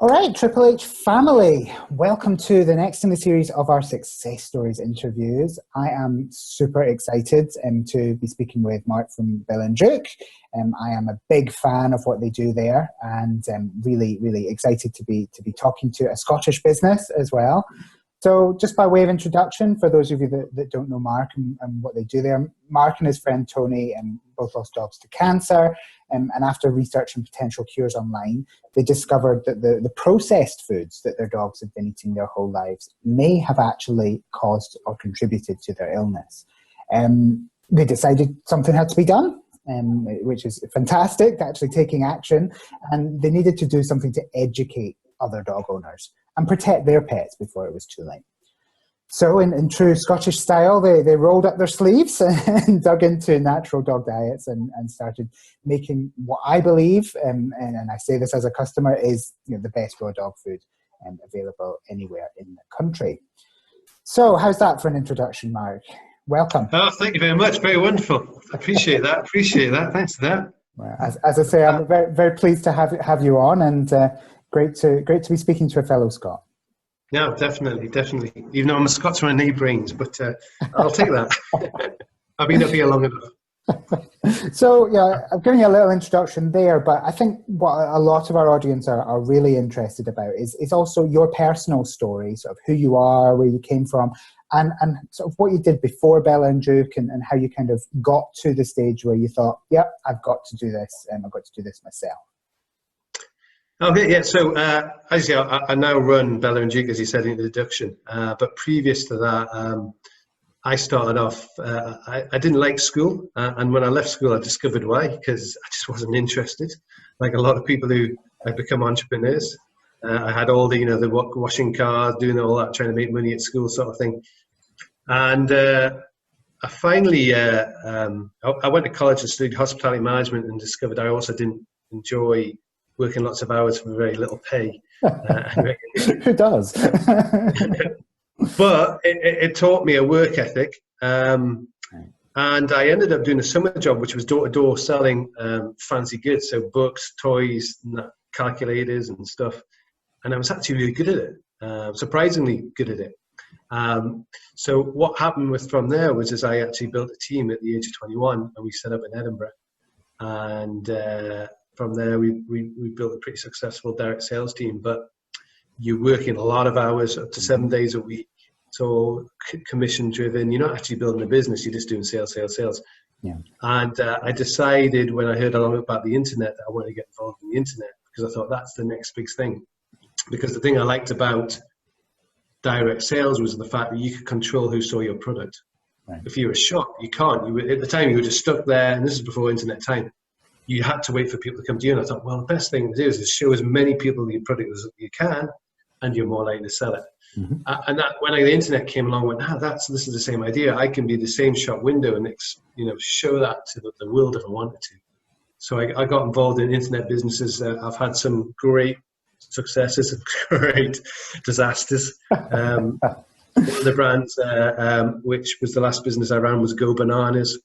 All right, Triple H family, welcome to the next in the series of our Success Stories interviews. I am super excited to be speaking with Mark from Bell and Duke. I am a big fan of what they do there, and really, really excited to be talking to a Scottish business as well. So just by way of introduction, for those of you that don't know Mark and what they do there, Mark and his friend Tony both lost dogs to cancer, and after researching potential cures online, they discovered that the processed foods that their dogs had been eating their whole lives may have actually caused or contributed to their illness. They decided something had to be done, which is fantastic, actually taking action, and they needed to do something to educate other dog owners and protect their pets before it was too late. So in true Scottish style, they rolled up their sleeves and dug into natural dog diets and started making what I believe, and I say this as a customer, is the best raw dog food available anywhere in the country. So how's that for an introduction, Mark? Welcome. Oh, thank you very much. Very wonderful. Appreciate that. Thanks for that. Well, as I say, I'm very, very pleased to have you on, and great to be speaking to a fellow Scot. No, definitely. Even though I'm a Scotsman and knee brains, but I'll take that. I've been up here long enough. So, yeah, I've given you a little introduction there, but I think what a lot of our audience are really interested about is also your personal story, sort of who you are, where you came from, and sort of what you did before Bell and Duke, and how you kind of got to the stage where you thought, yep, I've got to do this, and I've got to do this myself. Okay, yeah. So, as you know, I now run Bell and Duke, as you said in the introduction. But previous to that, I started off. I didn't like school, and when I left school, I discovered why, because I just wasn't interested. Like a lot of people who had become entrepreneurs, I had all the the washing cars, doing all that, trying to make money at school, sort of thing. And I finally, I went to college and studied hospitality management, and discovered I also didn't enjoy working lots of hours for very little pay. Who does? But it taught me a work ethic. And I ended up doing a summer job, which was door-to-door selling fancy goods, so books, toys, calculators and stuff. And I was actually really good at it, surprisingly good at it. So what happened from there was I actually built a team at the age of 21, and we set up in Edinburgh. And from there, we built a pretty successful direct sales team, but you're working a lot of hours, up to 7 days a week. It's all commission driven. You're not actually building a business, you're just doing sales. Yeah. And I decided when I heard a lot about the internet that I wanted to get involved in the internet, because I thought that's the next big thing. Because the thing I liked about direct sales was the fact that you could control who saw your product. Right. If you were a shop, you can't. At the time, you were just stuck there, and this is before internet time. You had to wait for people to come to you, and I thought, well, the best thing to do is show as many people your product as you can, and you're more likely to sell it. Mm-hmm. And that when the internet came along, I went, this is the same idea. I can be the same shop window and show that to the world if I wanted to. So I got involved in internet businesses. I've had some great successes and great disasters. One of the brands, which was the last business I ran, was Go Bananas,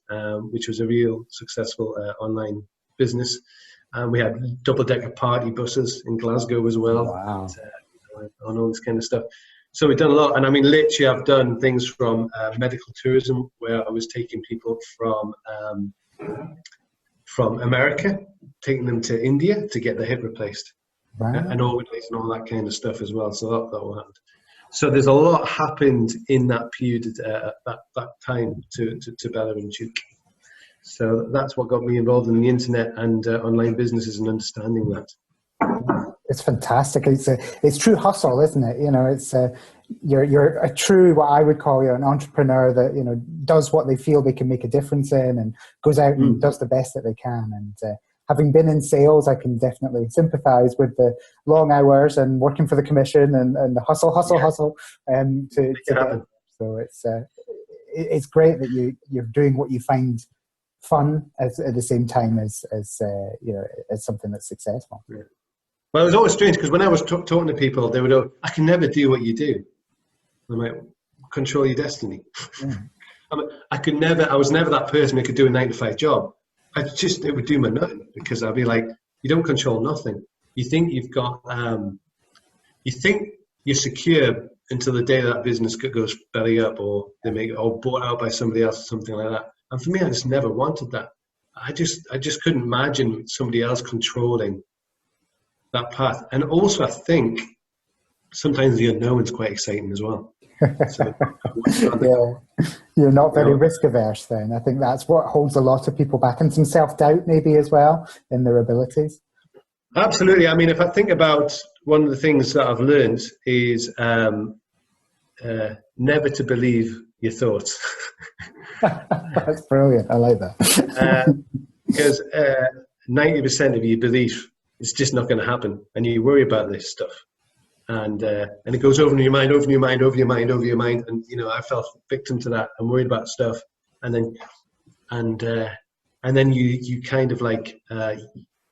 which was a real successful online business. And we had double-decker party buses in Glasgow as well. Wow. On all this kind of stuff. So we've done a lot. And I mean, literally, I've done things from medical tourism, where I was taking people from America, taking them to India to get their hip replaced. Wow. And organs and all that kind of stuff as well. So that all happened. So there's a lot happened in that period, that time to Bella and Duke. So that's what got me involved in the internet and online businesses and understanding that. It's fantastic. It's true hustle, isn't it? It's you're a true, what I would call an entrepreneur that does what they feel they can make a difference in, and goes out and does the best that they can. And having been in sales, I can definitely sympathise with the long hours and working for the commission and the hustle. To get. So it's great that you're doing what you find fun at the same time as something that's successful. Yeah. Well, it was always strange, because when I was talking to people, they would go, I can never do what you do. I'm like, control your destiny. Yeah. I was never that person who could do a 9-to-5 job. It would do me nothing, because I'd be like, you don't control nothing. You think you've got you think you're secure until the day that business goes belly up, or they make it all bought out by somebody else or something like that. And for me, I just never wanted that. I just couldn't imagine somebody else controlling that path. And also, I think sometimes the unknown is quite exciting as well. So, yeah, you're not very risk averse then. I think that's what holds a lot of people back, and some self-doubt maybe as well in their abilities. Absolutely. I mean, if I think about one of the things that I've learned is never to believe your thoughts. That's brilliant. I like that. Because 90% of your belief is just not going to happen, and you worry about this stuff. And it goes over your mind, over your mind, over your mind, over your mind. And, you know, I fell victim to that. I'm worried about stuff. And then you kind of like,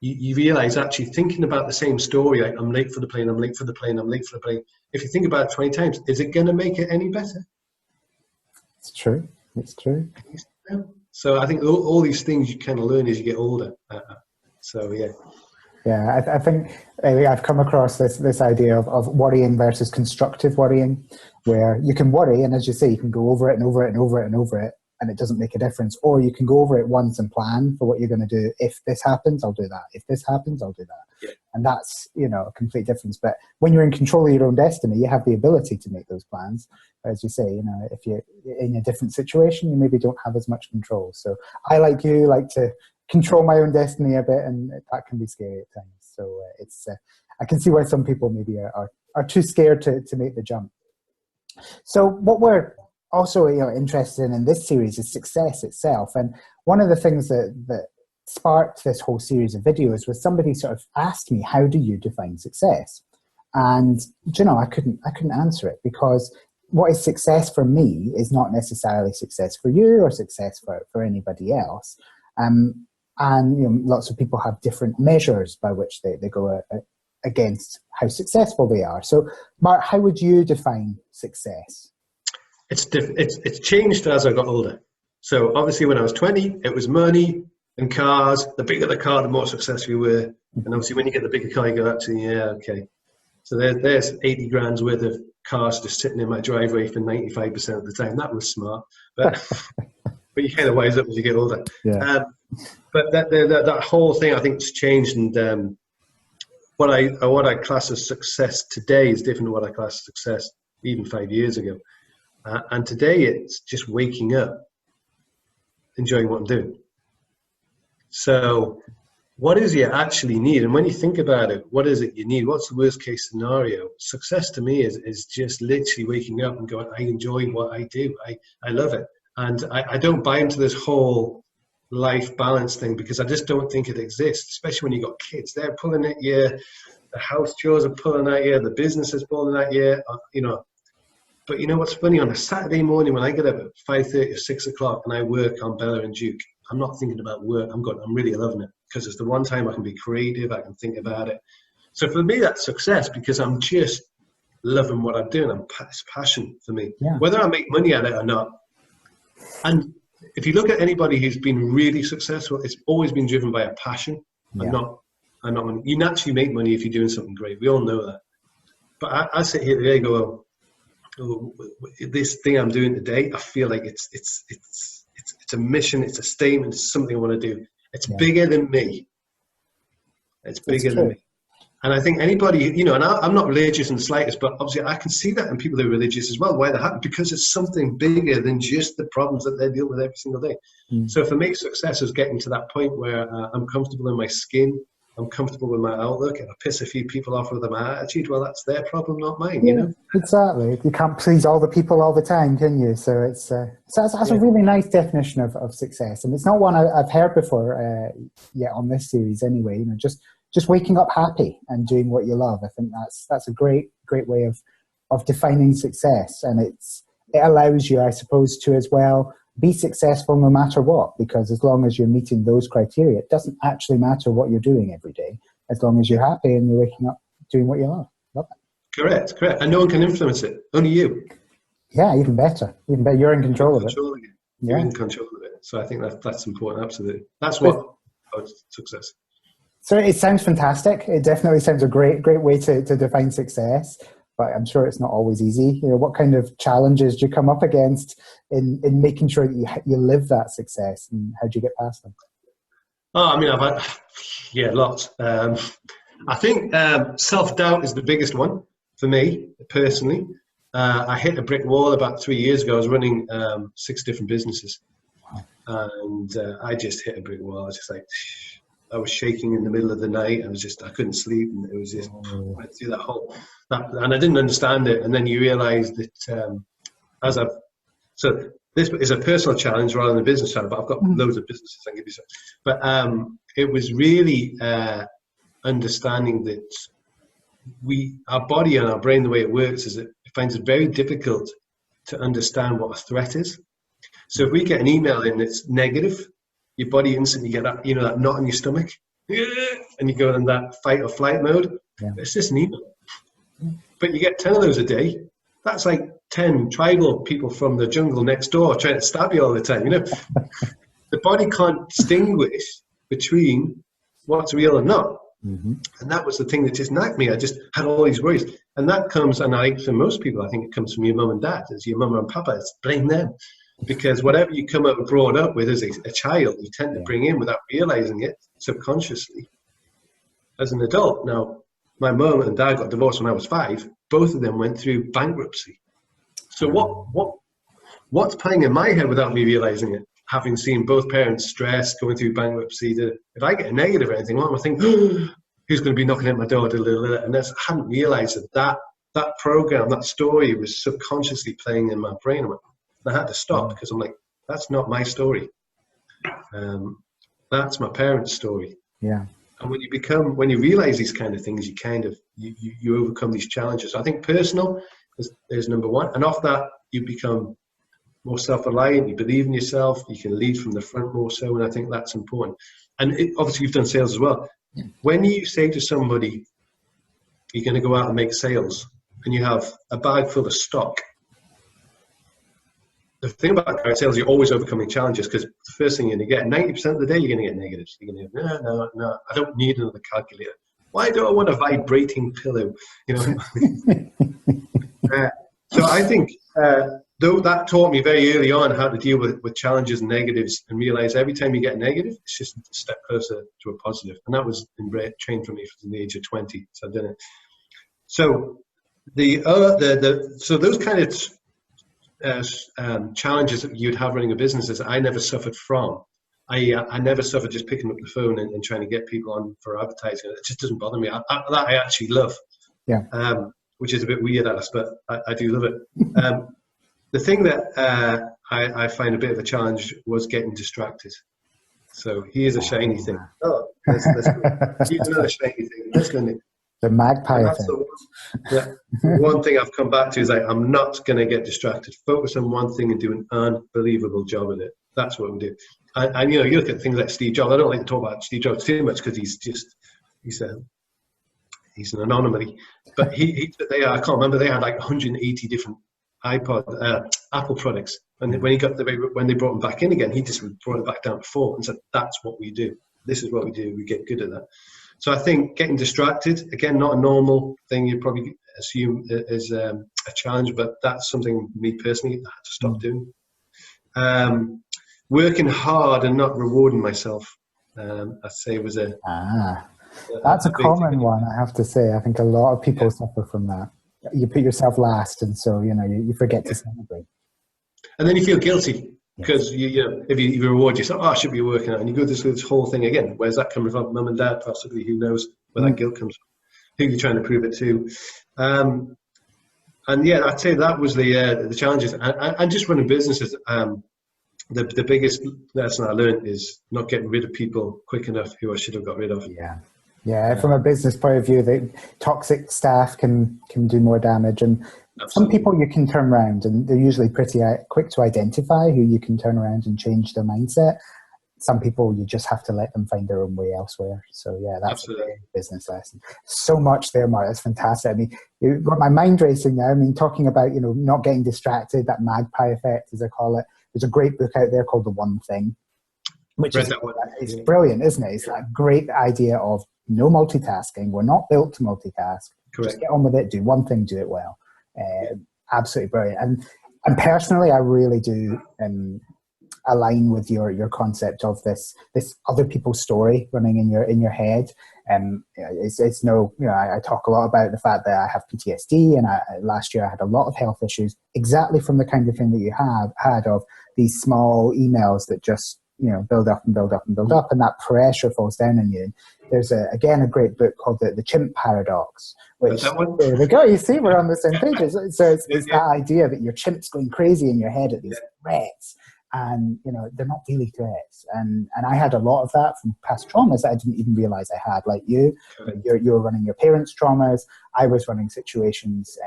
you realize actually thinking about the same story, like, I'm late for the plane, I'm late for the plane, I'm late for the plane. If you think about it 20 times, is it going to make it any better? It's true. It's true. So I think all these things you kind of learn as you get older. So, yeah. Yeah, I think I've come across this idea of worrying versus constructive worrying, where you can worry, and as you say, you can go over it and over it and over it and over it, and it doesn't make a difference. Or you can go over it once and plan for what you're going to do. If this happens, I'll do that. If this happens, I'll do that. Yeah. And that's, you know, a complete difference. But when you're in control of your own destiny, you have the ability to make those plans. As you say, you know, if you're in a different situation, you maybe don't have as much control. So I, like you, like to control my own destiny a bit, and that can be scary at times. So it's I can see why some people maybe are too scared to make the jump. So what we're also, you know, interested in this series is success itself. And one of the things that sparked this whole series of videos was somebody sort of asked me, how do you define success? And, you know, I couldn't answer it, because what is success for me is not necessarily success for you or success for anybody else. And, you know, lots of people have different measures by which they go against how successful they are. So, Mark, how would you define success? It's changed as I got older. So obviously when I was 20, it was money and cars. The bigger the car, the more successful you were. And obviously when you get the bigger car, you go, actually, yeah, okay. So there's 80 grand's worth of cars just sitting in my driveway for 95% of the time. That was smart. But but you kind of wise up as you get older. Yeah. But that whole thing, I think, has changed. And what I class as success today is different to what I class as success even 5 years ago. And today it's just waking up, enjoying what I'm doing. So what is it you actually need? And when you think about it, what is it you need? What's the worst case scenario? Success to me is just literally waking up and going, I enjoy what I do. I love it. And I don't buy into this whole life balance thing, because I just don't think it exists, especially when you've got kids. They're pulling at you, the house chores are pulling at you, the business is pulling at you, you know. But you know what's funny? On a Saturday morning when I get up at 5:30 or 6 o'clock and I work on Bella and Duke, I'm not thinking about work. I'm really loving it, because it's the one time I can be creative, I can think about it. So for me, that's success, because I'm just loving what I'm doing. It's passion for me, whether I make money at it or not. And if you look at anybody who's been really successful, it's always been driven by a passion, and not money. You naturally make money if you're doing something great. We all know that. But I sit here today and go, oh, this thing I'm doing today, I feel like it's a mission, it's a statement, it's something I want to do. It's bigger than me. It's bigger than me. And I think anybody, you know, and I'm not religious in the slightest, but obviously I can see that in people who are religious as well, why they're happy, because it's something bigger than just the problems that they deal with every single day. So for me, success is getting to that point where I'm comfortable in my skin, I'm comfortable with my outlook. If I piss a few people off with my attitude, well, that's their problem, not mine, you know? Exactly. You can't please all the people all the time, can you? So that's a really nice definition of success. And it's not one I've heard before yet on this series anyway. You know, just waking up happy and doing what you love. I think that's a great way of defining success. And it allows you, I suppose, to as well be successful no matter what, because as long as you're meeting those criteria, it doesn't actually matter what you're doing every day, as long as you're happy and you're waking up doing what you love. Love it. Correct. And no one can influence it, only you. Yeah, even better. You're in control of it. You're in control of it. So I think that's important, absolutely. That's what success. So it sounds fantastic. It definitely sounds a great way to define success. But I'm sure it's not always easy. You know, what kind of challenges do you come up against in making sure that you live that success, and how do you get past them? Oh, I mean, I've had, lots. I think self-doubt is the biggest one for me personally. I hit a brick wall about 3 years ago. I was running 6 different businesses, and I just hit a brick wall. I was just like, I was shaking in the middle of the night. I couldn't sleep, and it was just went through and I didn't understand it. And then you realise that so this is a personal challenge rather than a business challenge, but I've got loads of businesses I can give you some. But it was really understanding that our body and our brain, the way it works, is it finds it very difficult to understand what a threat is. So if we get an email in that's negative, your body instantly get that, that knot in your stomach, and you go in that fight or flight mode. Yeah. It's just an email. But you get 10 of those a day. That's like 10 tribal people from the jungle next door trying to stab you all the time. The body can't distinguish between what's real and not. Mm-hmm. And that was the thing that just nagged me. I just had all these worries. And that comes, and for most people, I think it comes from your mum and dad. It's your mum and papa. It's blame them. Because whatever you come up brought up with as a child, you tend to bring in without realizing it subconsciously as an adult. Now, my mum and dad got divorced when I was 5. Both of them went through bankruptcy. So what's playing in my head without me realizing it? Having seen both parents stressed, going through bankruptcy, if I get a negative or anything, what am I thinking? Who's going to be knocking at my door? And I hadn't realized that program, that story was subconsciously playing in my brain. I had to stop because I'm like, that's not my story. That's my parents' story. Yeah. And when you realize these kind of things, you overcome these challenges. I think personal is number one. And off that, you become more self-reliant. You believe in yourself. You can lead from the front more so. And I think that's important. And obviously you've done sales as well. Yeah. When you say to somebody, you're going to go out and make sales, and you have a bag full of stock, the thing about direct sales, you're always overcoming challenges, because the first thing you're going to get, 90% of the day, you're going to get negatives. You're going to go, no, I don't need another calculator. Why do I want a vibrating pillow? So I think, though that taught me very early on how to deal with challenges and negatives, and realize every time you get a negative, it's just a step closer to a positive. And that was trained for me from the age of 20. So I've done it. So so those kind of challenges that you'd have running a business is I never suffered from. I never suffered just picking up the phone and trying to get people on for advertising. It just doesn't bother me. That I actually love. Yeah. Which is a bit weird, Alice, but I do love it. The thing that I find a bit of a challenge was getting distracted. So here's a shiny thing. Oh, here's another shiny thing. Let's go. The magpie effect. One thing I've come back to is I'm not going to get distracted. Focus on one thing and do an unbelievable job with it. That's what we do. And you look at things like Steve Jobs. I don't like to talk about Steve Jobs too much because he's an anomaly. But I can't remember. They had like 180 different Apple products, and when they brought him back in again, he just brought it back down to 4 and said, "That's what we do. This is what we do. We get good at that." So I think getting distracted, again, not a normal thing you'd probably assume is a challenge, but that's something me personally I had to stop doing. Working hard and not rewarding myself, I'd say was that's a common one, I have to say. I think a lot of people suffer from that. You put yourself last, and so you forget to celebrate. And then you feel guilty. Because if you reward yourself, I should be working out, and you go through this whole thing again. Where's that coming from? Mum and dad, possibly. Who knows where that guilt comes from? Who you're trying to prove it to? And I'd say that was the challenges. And just running businesses. The biggest lesson I learned is not getting rid of people quick enough who I should have got rid of. Yeah. From a business point of view, the toxic staff can do more damage, and some people you can turn around, and they're usually pretty quick to identify who you can turn around and change their mindset. Some people you just have to let them find their own way elsewhere. So that's a great business lesson. So much there, Mark. That's fantastic. I mean, you've got my mind racing now. I mean, talking about not getting distracted, that magpie effect, as I call it. There's a great book out there called The One Thing. which Read is that one. it's brilliant, isn't it? It's a great idea of no multitasking. We're not built to multitask. Correct. Just get on with it. Do one thing. Do it well. Absolutely brilliant. And personally, I really do align with your concept of this other people's story running in your head. It's no, I talk a lot about the fact that I have PTSD, and last year I had a lot of health issues, exactly from the kind of thing that you have had of these small emails that just build up and build up and build up, and that pressure falls down on you. There's a great book called the Chimp Paradox, which there we go. You see, we're on the same page. So it's that idea that your chimp's going crazy in your head at these threats. And they're not really threats, and I had a lot of that from past traumas that I didn't even realize I had. Like you were running your parents' traumas. I was running situations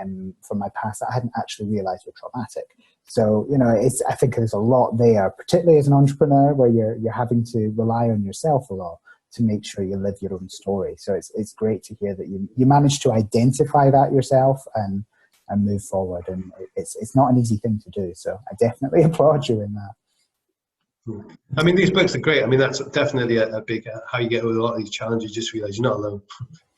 from my past that I hadn't actually realized were traumatic. So I think there's a lot there, particularly as an entrepreneur, where you're having to rely on yourself a lot to make sure you live your own story. So it's great to hear that you managed to identify that yourself and move forward, and it's not an easy thing to do, so I definitely applaud you in that. I mean, these books are great. I mean, that's definitely a big how you get over a lot of these challenges. Just realize you're not alone.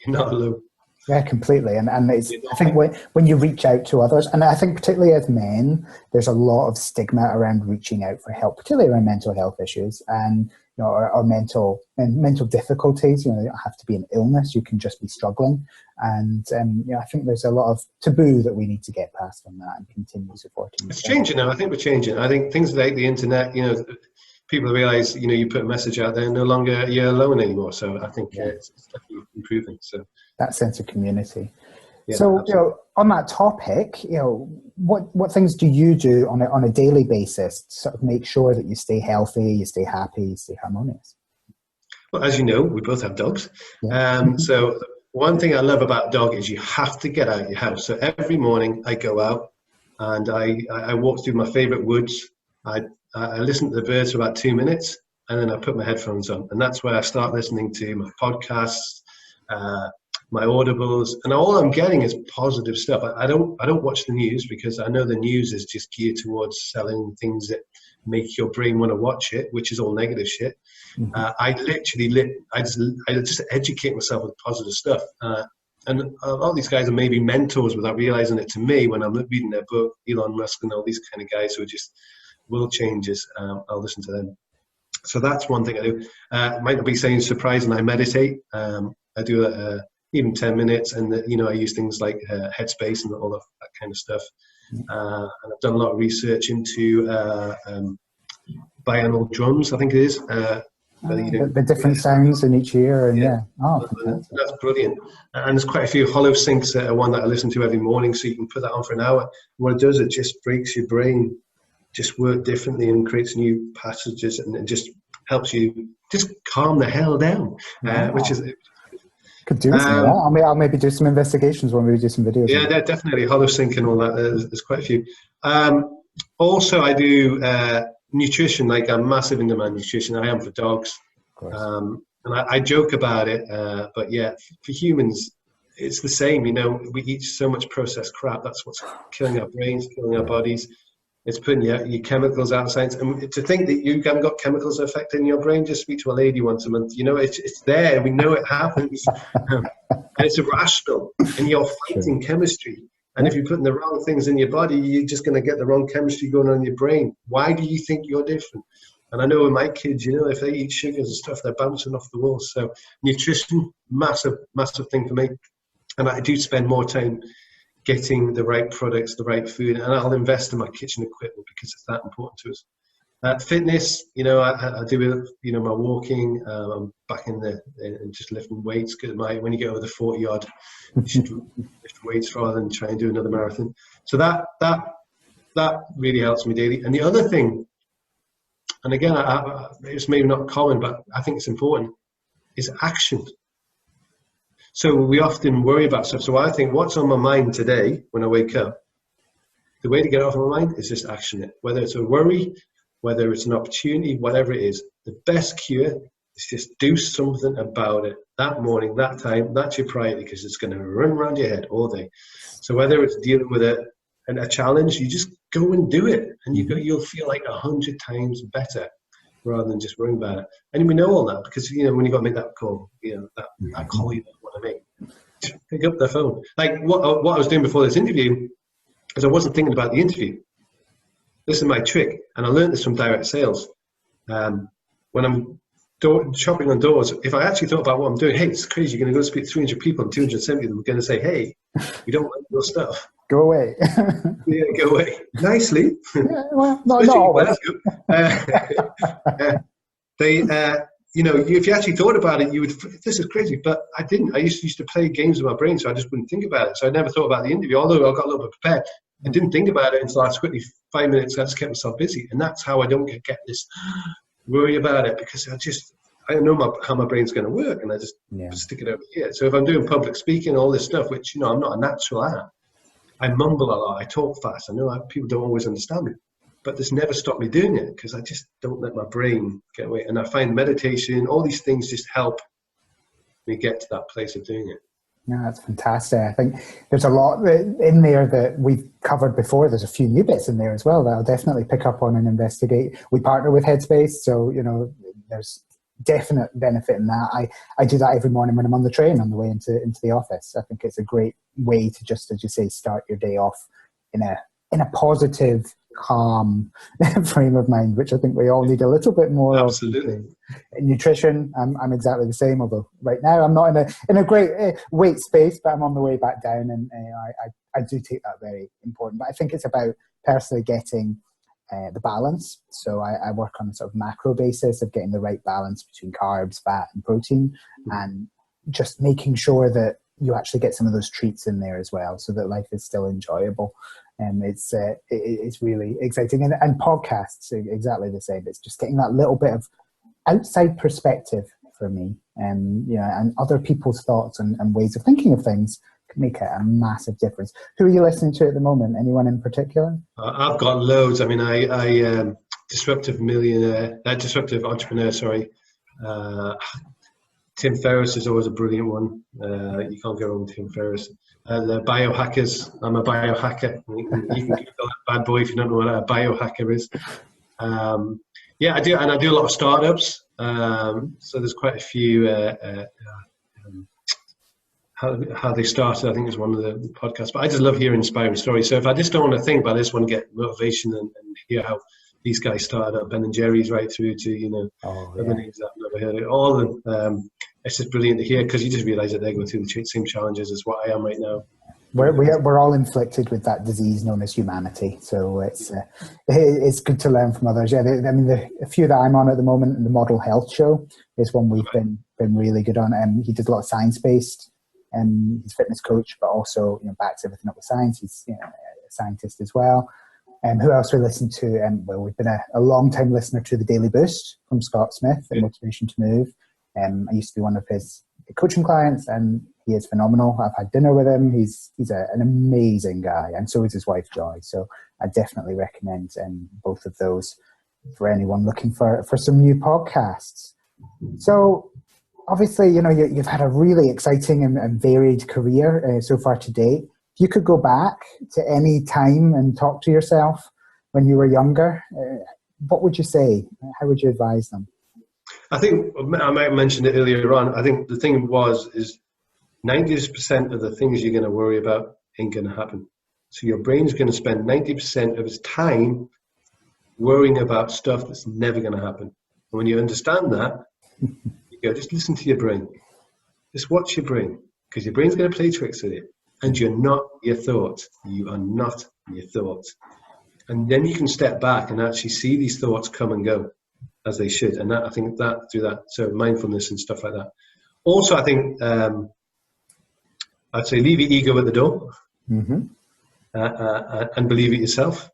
You're not alone. Yeah, completely. And it's, I think when you reach out to others, and I think particularly as men, there's a lot of stigma around reaching out for help, particularly around mental health issues and or mental difficulties. You don't have to be an illness; you can just be struggling. And I think there's a lot of taboo that we need to get past on that and continue supporting. It's changing now. I think we're changing. I think things like the internet, people realize, you put a message out there, no longer you're alone anymore. So I think it's definitely improving. So that sense of community. Yeah, so absolutely. On that topic, what things do you do on a daily basis to sort of make sure that you stay healthy, you stay happy, you stay harmonious? Well, as you know, we both have dogs. Yeah. So one thing I love about a dog is you have to get out of your house. So every morning I go out and I walk through my favorite woods. I listen to the birds for about 2 minutes, and then I put my headphones on, and that's where I start listening to my podcasts, my audibles, and all I'm getting is positive stuff. I don't watch the news because I know the news is just geared towards selling things that make your brain want to watch it, which is all negative shit. Mm-hmm. I just educate myself with positive stuff. And a lot of these guys are maybe mentors without realizing it to me when I'm reading their book, Elon Musk and all these kind of guys who are just world changers. I'll listen to them. So that's one thing I do. Might not be saying surprising, I meditate. I do even 10 minutes, and I use things like Headspace and all of that kind of stuff. And I've done a lot of research into binaural drums, I think it is. The different sounds in each ear, and that's brilliant. And there's quite a few hollow syncs that are one that I listen to every morning, so you can put that on for an hour. What it does, it just breaks your brain just work differently and creates new passages, and it just helps you just calm the hell down, which is. Could do some of that. I'll maybe do some investigations when we do some videos. Yeah, definitely. Holosync and all that. There's quite a few. Also, I do nutrition. Like, I'm massive into my nutrition. I am for dogs. And I joke about it. But yeah, for humans, it's the same. We eat so much processed crap. That's what's killing our brains, killing our bodies. It's putting your chemicals out of science. And to think that you haven't got chemicals affecting your brain, just speak to a lady once a month. It's there. We know it happens. And it's irrational. And you're fighting chemistry. And if you're putting the wrong things in your body, you're just going to get the wrong chemistry going on in your brain. Why do you think you're different? And I know with my kids, if they eat sugars and stuff, they're bouncing off the walls. So nutrition, massive, massive thing for me. And I do spend more time getting the right products, the right food, and I'll invest in my kitchen equipment because it's that important to us. Fitness, I do, my walking. I'm back in just lifting weights. Because when you get over the 40 odd, you should lift weights rather than try and do another marathon. So that really helps me daily. And the other thing, and again, it's maybe not common, but I think it's important, is action. So we often worry about stuff. So I think, what's on my mind today when I wake up? The way to get off my mind is just action it. Whether it's a worry, whether it's an opportunity, whatever it is, the best cure is just do something about it that morning, that time. That's your priority, because it's going to run around your head all day. So whether it's dealing with a challenge, you just go and do it, and you'll feel like 100 times better. rather than just worrying about it. And we know all that because, you know, when you got to make that call, you know, that call you don't want to make, just pick up the phone. Like what I was doing before this interview is I wasn't thinking about the interview. This is my trick. And I learned this from direct sales. When I'm shopping on doors, if I actually thought about what I'm doing, hey, it's crazy, you're going to go speak to 300 people and 270 of them are going to say, hey, we don't like your stuff. Go away. Yeah, go away. Nicely. Yeah, well, not always. You know, if you actually thought about it, you would, this is crazy, but I didn't. I used to play games with my brain, so I just wouldn't think about it. So I never thought about the interview, although I got a little bit prepared. I didn't think about it until I was quickly 5 minutes, I just kept myself busy. And that's how I don't get this worry about it, because I know how my brain's going to work, and I just stick it over here. So if I'm doing public speaking, all this stuff, which, you know, I'm not a natural at, I mumble a lot, I talk fast. I know people don't always understand me, but this never stopped me doing it because I just don't let my brain get away. And I find meditation, all these things just help me get to that place of doing it. No, that's fantastic. I think there's a lot in there that we've covered before. There's a few new bits in there as well that I'll definitely pick up on and investigate. We partner with Headspace, so, you know, there's definite benefit in that. I do that every morning when I'm on the train on the way into the office. I think it's a great way to just, as you say, start your day off in a positive, calm frame of mind, which I think we all need a little bit more of. Absolutely. In nutrition, I'm exactly the same, although right now I'm not in a great weight space, but I'm on the way back down, and I do take that very important. But I think it's about personally getting the balance. So I work on a sort of macro basis of getting the right balance between carbs, fat, and protein, and just making sure that you actually get some of those treats in there as well, so that life is still enjoyable. And it's really exciting. And podcasts are exactly the same. It's just getting that little bit of outside perspective for me, and you know, and other people's thoughts and ways of thinking of things can make a massive difference. Who are you listening to at the moment? Anyone in particular? I've got loads. I mean, I disruptive entrepreneur. Sorry, Tim Ferriss is always a brilliant one. You can't go wrong with Tim Ferriss. The biohackers. I'm a biohacker. You can Google that bad boy if you don't know what a biohacker is. Yeah, I do, and I do a lot of startups. So there's quite a few. How they started, I think, is one of the podcasts. But I just love hearing inspiring stories. So if I just don't want to think about this, want to get motivation and hear how these guys started up, Ben and Jerry's right through to, you know, other names that I've never heard of. All of them. It's just brilliant to hear, because you just realise that they're going through the same challenges as what I am right now. We're all inflicted with that disease known as humanity, so it's good to learn from others. Yeah, I mean, a few that I'm on at the moment, the Model Health Show is one we've been really good on. He does a lot of science-based. He's a fitness coach, but also, you know, backs everything up with science. He's, you know, a scientist as well. Who else we listen to? Well, we've been a long-time listener to the Daily Boost from Scott Smith, the Motivation to Move. I used to be one of his coaching clients, and he is phenomenal. I've had dinner with him. He's an amazing guy, and so is his wife Joy. So I definitely recommend both of those for anyone looking for some new podcasts. So obviously, you know, you've had a really exciting and varied career so far to date. If you could go back to any time and talk to yourself when you were younger, what would you say? How would you advise them? I think I might have mentioned it earlier on. I think the thing is 90% of the things you're going to worry about ain't going to happen. So your brain's going to spend 90% of its time worrying about stuff that's never going to happen. And when you understand that, you go, just listen to your brain. Just watch your brain, because your brain's going to play tricks with you. And you're not your thoughts. You are not your thoughts. And then you can step back and actually see these thoughts come and go as they should. And I think that through that, so mindfulness and stuff like that. Also, I think I'd say leave your ego at the door, and believe it yourself.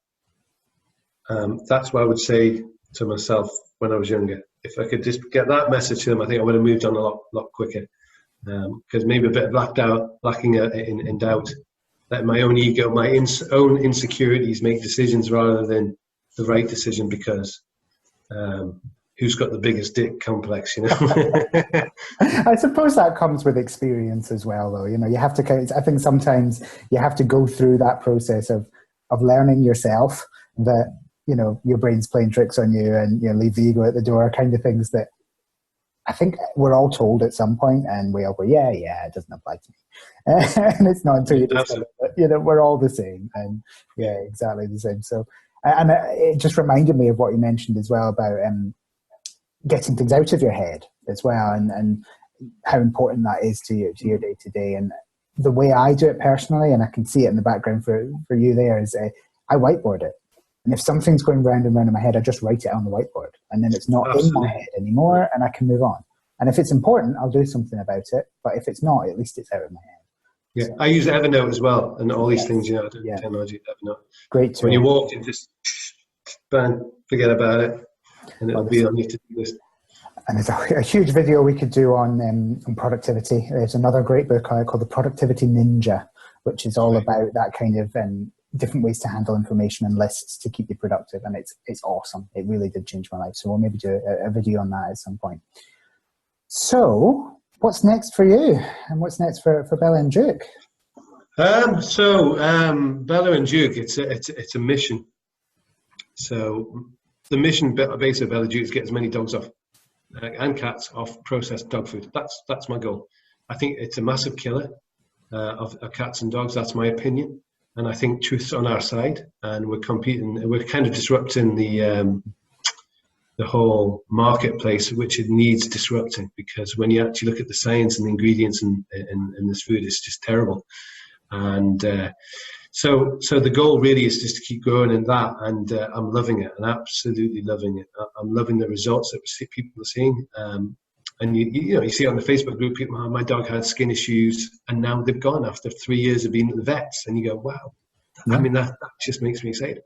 That's what I would say to myself when I was younger. If I could just get that message to them, I think I would have moved on a lot quicker. Because maybe a bit of lacking in doubt, let my own ego, my own insecurities make decisions rather than the right decision, because who's got the biggest dick complex, you know? I suppose that comes with experience as well, though. You know, you have to, I think sometimes you have to go through that process of learning yourself that you know, your brain's playing tricks on you and, you know, leave the ego at the door kind of things that I think we're all told at some point, and we all go, yeah, it doesn't apply to me. And it's not until you discover that, you know, we're all the same, and yeah, exactly the same. So, and it just reminded me of what you mentioned as well about getting things out of your head as well, and how important that is to your day to day. And the way I do it personally, and I can see it in the background for you there, is I whiteboard it. And if something's going round and round in my head, I just write it on the whiteboard, and then it's not in my head anymore, and I can move on. And if it's important, I'll do something about it. But if it's not, at least it's out of my head. Yeah, so, I use Evernote as well, and all these things, you know, technology, Evernote. Great tool. When you walk in, just bang, forget about it, and it'll be on your to-do list. And there's a huge video we could do on productivity. There's another great book called The Productivity Ninja, which is all about that kind of different ways to handle information and lists to keep you productive. And it's awesome. It really did change my life. So we'll maybe do a video on that at some point. So what's next for you? And what's next for Bella and Duke? Bella and Duke, it's a mission. So the mission base of Bella and Duke is get as many dogs off and cats off processed dog food. That's my goal. I think it's a massive killer of cats and dogs. That's my opinion. And I think truth's on our side, and we're competing. We're kind of disrupting the whole marketplace, which it needs disrupting, because when you actually look at the science and the ingredients in this food, it's just terrible. And so the goal really is just to keep growing in that, and I'm loving it, and absolutely loving it. I'm loving the results that people are seeing. And you see on the Facebook group, people, my dog had skin issues, and now they've gone after 3 years of being at the vets, and you go, wow. Yeah. I mean, that just makes me excited.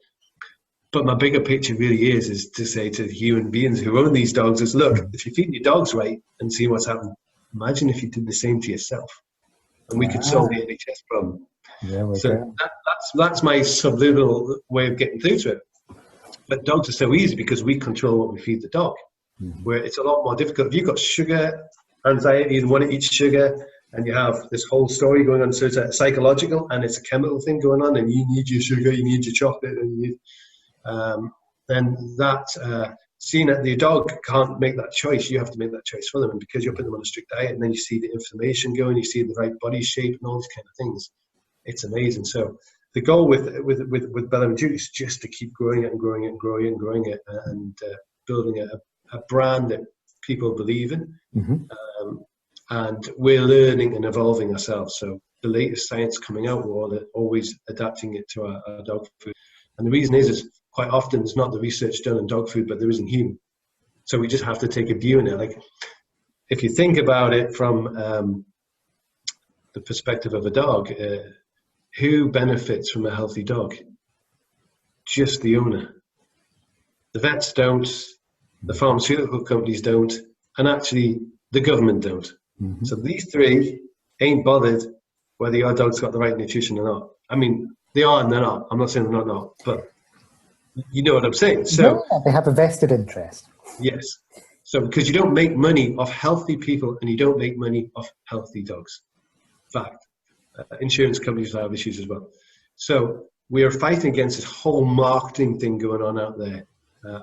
But my bigger picture really is to say to human beings who own these dogs is, look, if you're feeding your dogs right and seeing what's happening, imagine if you did the same to yourself, and we could solve the NHS problem. Yeah, so that's my subliminal way of getting through to it. But dogs are so easy because we control what we feed the dog. Mm-hmm. Where it's a lot more difficult. If you've got sugar anxiety and want to eat sugar, and you have this whole story going on, so it's a psychological and it's a chemical thing going on, and you need your sugar, you need your chocolate, and you need, then that seeing that the dog can't make that choice, you have to make that choice for them. And because you're putting them on a strict diet, and then you see the inflammation going, you see the right body shape and all these kind of things, it's amazing. So the goal with Bella and Duke is just to keep growing it and growing it and growing it and growing it, and building a brand that people believe in. Mm-hmm. And we're learning and evolving ourselves. So the latest science coming out, we're always adapting it to our dog food. And the reason is quite often it's not the research done in dog food, but there is in human. So we just have to take a view in it. Like, if you think about it from the perspective of a dog, who benefits from a healthy dog? Just the owner. The vets don't. The pharmaceutical companies don't, and actually the government don't. Mm-hmm. So these three ain't bothered whether your dog's got the right nutrition or not. I mean, they are and they're not. I'm not saying they're not, but you know what I'm saying. So yeah, they have a vested interest. Yes. So because you don't make money off healthy people, and you don't make money off healthy dogs. Fact. Insurance companies have issues as well. So we are fighting against this whole marketing thing going on out there.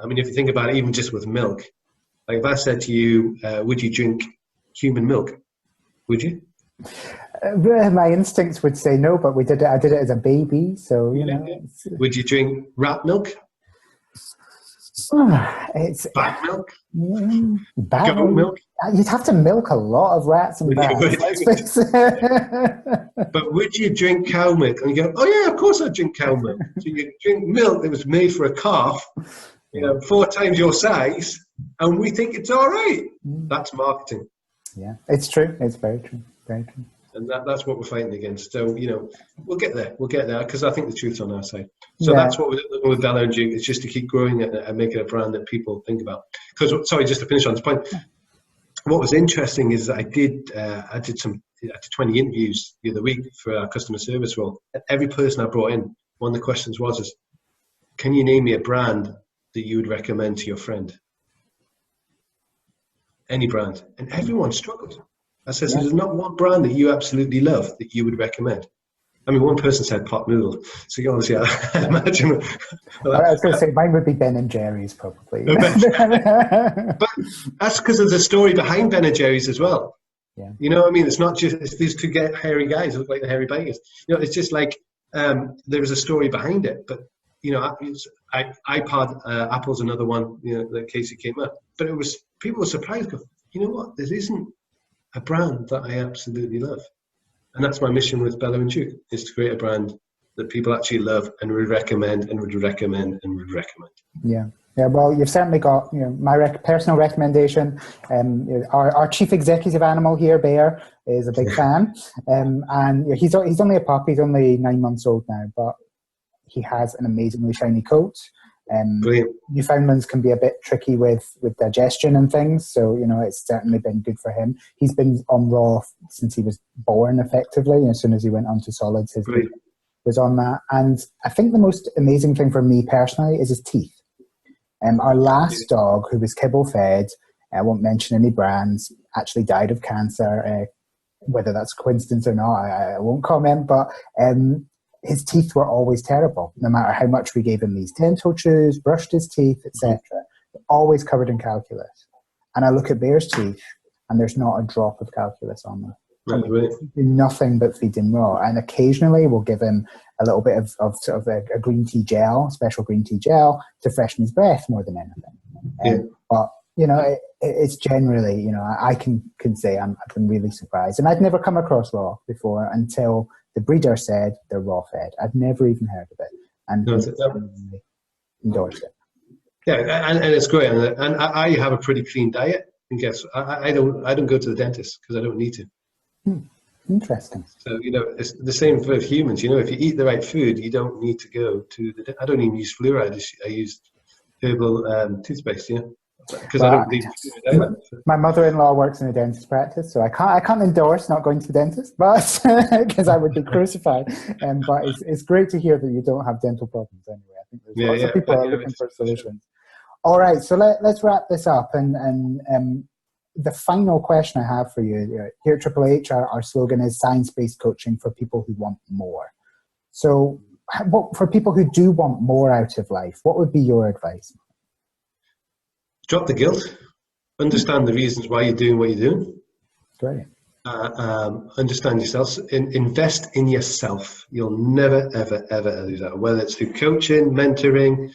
I mean, if you think about it, even just with milk, like if I said to you, would you drink human milk? Would you? My instincts would say no, but I did it as a baby, so you know. Would you drink rat milk? It's bat milk. Goat milk. You'd have to milk a lot of rats and bats. But would you drink cow milk? And you go, oh yeah, of course I'd drink cow milk. So you drink milk that was made for a calf, 4 times your size, and we think it's all right. That's marketing. Yeah, it's true. It's very true. Very true. And that's what we're fighting against. So, we'll get there. We'll get there, because I think the truth's on our side. So that's what we're doing with Bella and Duke. It's just to keep growing it and make it a brand that people think about. Because, sorry, just to finish on this point, what was interesting is I did 20 interviews the other week for our customer service role. Every person I brought in, one of the questions was, can you name me a brand that you would recommend to your friend? Any brand. And everyone struggled. I said, so there's not one brand that you absolutely love that you would recommend. I mean, one person said pot noodle, so you obviously I imagine. I was going to say mine would be Ben and Jerry's probably. But that's because of the story behind Ben and Jerry's as well. Yeah. You know what I mean? It's not just it's these two hairy guys who look like the hairy bikers. You know, it's just like there was a story behind it. But you know, iPod, Apple's another one. You know, that Casey came up. But it was people were surprised. Go, you know what? There isn't a brand that I absolutely love, and that's my mission with Bello and Duke, is to create a brand that people actually love and would recommend and would recommend and would recommend. Yeah. Yeah, well, you've certainly got my personal recommendation. Our chief executive animal here, Bear, is a big fan, and he's only a pup. He's only 9 months old now, but he has an amazingly shiny coat. Newfoundlands can be a bit tricky with digestion and things, so it's certainly been good for him. He's been on raw since he was born, effectively. As soon as he went onto solids, his food was on that. And I think the most amazing thing for me personally is his teeth. Our last dog, who was kibble fed, I won't mention any brands, actually died of cancer. Whether that's a coincidence or not, I won't comment, but his teeth were always terrible. No matter how much we gave him these dental chews, brushed his teeth, etc., always covered in calculus. And I look at Bear's teeth, and there's not a drop of calculus on them. Right. Nothing but feed him raw, and occasionally we'll give him a little bit of sort of a green tea gel, special green tea gel, to freshen his breath more than anything. But it's generally, I can say I've been really surprised, and I'd never come across raw before until the breeder said they're raw fed. I'd never even heard of it, and endorsed it. Yeah, and it's great, and I have a pretty clean diet. And guess I don't go to the dentist because I don't need to. Interesting. So it's the same for humans. If you eat the right food, you don't need to go to the. I don't even use fluoride. I use herbal toothpaste. Because I don't need to. My mother-in-law works in a dentist practice, so I can't endorse not going to the dentist, but because I would be crucified. But it's great to hear that you don't have dental problems anyway. I think there's lots of people are looking for solutions. All right, so let's wrap this up, and the final question I have for you here at Triple H, our slogan is science-based coaching for people who want more. So for people who do want more out of life, what would be your advice? Drop the guilt. Understand the reasons why you're doing what you're doing. Great. Understand yourself. Invest in yourself. You'll never, ever, ever lose out. Whether it's through coaching, mentoring,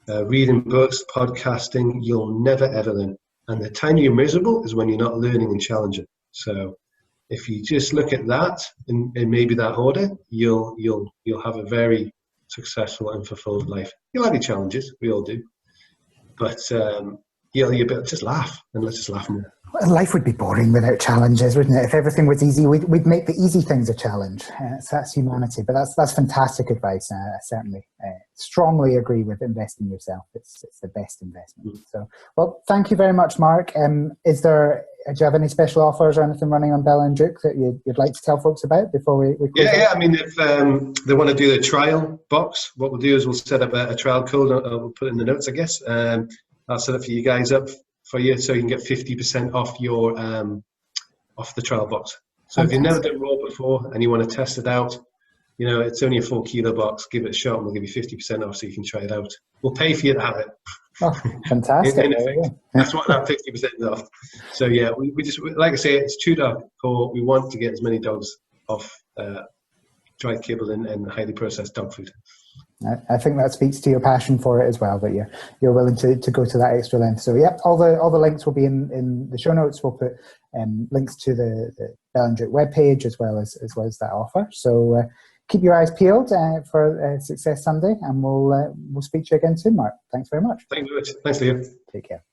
reading books, podcasting, you'll never, ever learn. And the time you're miserable is when you're not learning and challenging. So if you just look at that in maybe that order, you'll have a very successful and fulfilled life. You'll have your challenges, we all do, but you'll just laugh, and let's just laugh more. Well, life would be boring without challenges, wouldn't it? If everything was easy, we'd make the easy things a challenge. So that's humanity. But that's fantastic advice. I certainly strongly agree with investing in yourself. It's the best investment. So, well, thank you very much, Mark. Do you have any special offers or anything running on Bello and Duke that you'd like to tell folks about before we close? Yeah. I mean, if they want to do the trial box, what we'll do is we'll set up a trial code. We'll put it in the notes, I guess. I'll set it for you guys up for you, so you can get 50% off your off the trial box. So if you've never done raw before and you want to test it out, it's only a 4 kilo box. Give it a shot, and we'll give you 50% off so you can try it out. We'll pay for you to have it. Oh, fantastic! That's what that 50% is off. So yeah, we just, like I say, it's chewed up core. We want to get as many dogs off dry kibble and highly processed dog food. I think that speaks to your passion for it as well, that you're willing to go to that extra length. So yeah, all the links will be in the show notes. We'll put links to the Bello and Duke webpage as well as that offer. So keep your eyes peeled for Success Sunday, and we'll speak to you again soon, Mark. Thanks very much. Thanks, Liam. Take care.